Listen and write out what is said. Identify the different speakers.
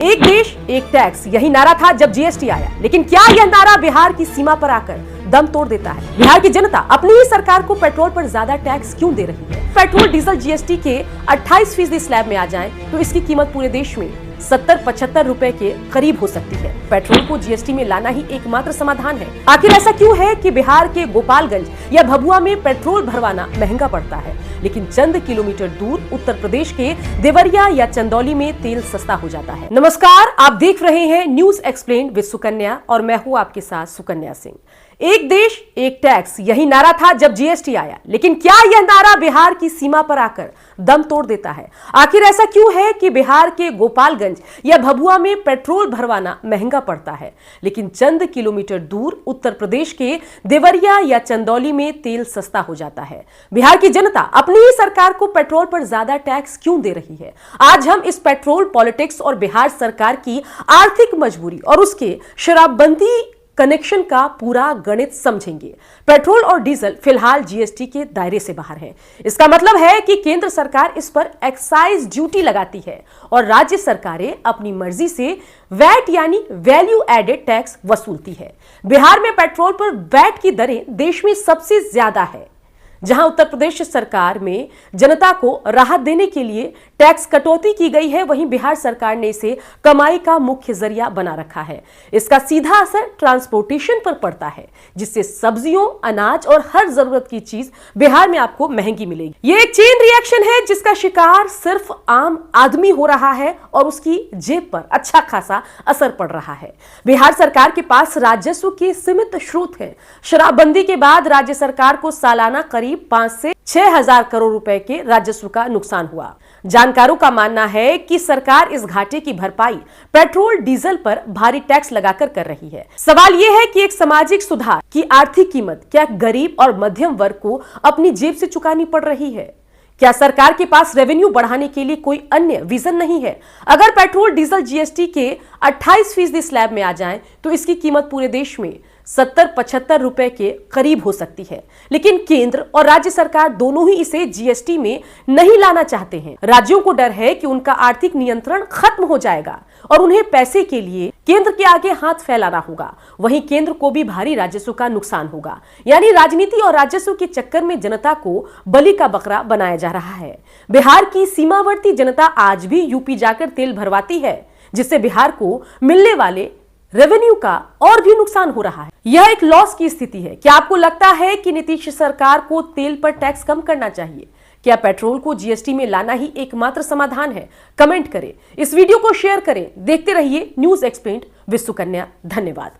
Speaker 1: एक देश एक टैक्स, यही नारा था जब जीएसटी आया। लेकिन क्या यह नारा बिहार की सीमा पर आकर दम तोड़ देता है? बिहार की जनता अपनी ही सरकार को पेट्रोल पर ज्यादा टैक्स क्यों दे रही है? पेट्रोल डीजल जीएसटी के 28% स्लैब में आ जाएं तो इसकी कीमत पूरे देश में 70-75 रुपए के करीब हो सकती है। पेट्रोल को जीएसटी में लाना ही एकमात्र समाधान है। आखिर ऐसा क्यों है कि बिहार के गोपालगंज या भभुआ में पेट्रोल भरवाना महंगा पड़ता है, लेकिन चंद किलोमीटर दूर उत्तर प्रदेश के देवरिया या चंदौली में तेल सस्ता हो जाता है? नमस्कार, आप देख रहे हैं न्यूज एक्सप्लेन विद सुकन्या और मैं हूं आपके साथ सुकन्या सिंह। एक देश एक टैक्स, यही नारा था जब जीएसटी आया। लेकिन क्या यह नारा बिहार की सीमा पर आकर दम तोड़ देता है? आखिर ऐसा क्यों है कि बिहार के गोपालगंज या भभुआ में पेट्रोल भरवाना महंगा पड़ता है, लेकिन चंद किलोमीटर दूर उत्तर प्रदेश के देवरिया या चंदौली में तेल सस्ता हो जाता है? बिहार की जनता अपनी ही सरकार को पेट्रोल पर ज्यादा टैक्स क्यों दे रही है? आज हम इस पेट्रोल पॉलिटिक्स और बिहार सरकार की आर्थिक मजबूरी और उसके शराबबंदी कनेक्शन का पूरा गणित समझेंगे। पेट्रोल और डीजल फिलहाल जीएसटी के दायरे से बाहर है। इसका मतलब है कि केंद्र सरकार इस पर एक्साइज ड्यूटी लगाती है और राज्य सरकारें अपनी मर्जी से वैट यानी वैल्यू एडेड टैक्स वसूलती है। बिहार में पेट्रोल पर वैट की दरें देश में सबसे ज्यादा है। जहां उत्तर प्रदेश सरकार में जनता को राहत देने के लिए टैक्स कटौती की गई है, वहीं बिहार सरकार ने इसे कमाई का मुख्य जरिया बना रखा है। इसका सीधा असर ट्रांसपोर्टेशन पर पड़ता है, जिससे सब्जियों, अनाज और हर जरूरत की चीज बिहार में आपको महंगी मिलेगी। ये एक चेन रिएक्शन है जिसका शिकार सिर्फ आम आदमी हो रहा है और उसकी जेब पर अच्छा खासा असर पड़ रहा है। बिहार सरकार के पास राजस्व के सीमित स्रोत हैं। शराबबंदी के बाद राज्य सरकार को सालाना करीब 5 से 6 हजार करोड़ रुपए के राजस्व का नुकसान हुआ। जानकारों का मानना है कि सरकार इस घाटे की भरपाई पेट्रोल डीजल पर भारी टैक्स लगाकर कर रही है। सवाल यह है कि एक सामाजिक सुधार की आर्थिक कीमत क्या गरीब और मध्यम वर्ग को अपनी जेब से चुकानी पड़ रही है? क्या सरकार के पास रेवेन्यू बढ़ाने के लिए कोई अन्य विजन नहीं है? अगर पेट्रोल डीजल जीएसटी के 28% स्लैब में आ जाएं तो इसकी कीमत पूरे देश में 70-75 रुपए के करीब हो सकती है। लेकिन केंद्र और राज्य सरकार दोनों ही इसे जीएसटी में नहीं लाना चाहते हैं। राज्यों को डर है कि उनका आर्थिक नियंत्रण खत्म हो जाएगा और उन्हें पैसे के लिए केंद्र के आगे हाथ फैलाना होगा। वहीं केंद्र को भी भारी राजस्व का नुकसान होगा। यानी राजनीति और राजस्व के चक्कर में जनता को बलि का बकरा बनाया जा रहा है। बिहार की सीमावर्ती जनता आज भी यूपी जाकर तेल भरवाती है, जिससे बिहार को मिलने वाले रेवेन्यू का और भी नुकसान हो रहा है। यह एक लॉस की स्थिति है। क्या आपको लगता है कि नीतीश सरकार को तेल पर टैक्स कम करना चाहिए? क्या पेट्रोल को जीएसटी में लाना ही एकमात्र समाधान है? कमेंट करें, इस वीडियो को शेयर करें। देखते रहिए न्यूज एक्सप्लेन विद सुकन्या। धन्यवाद।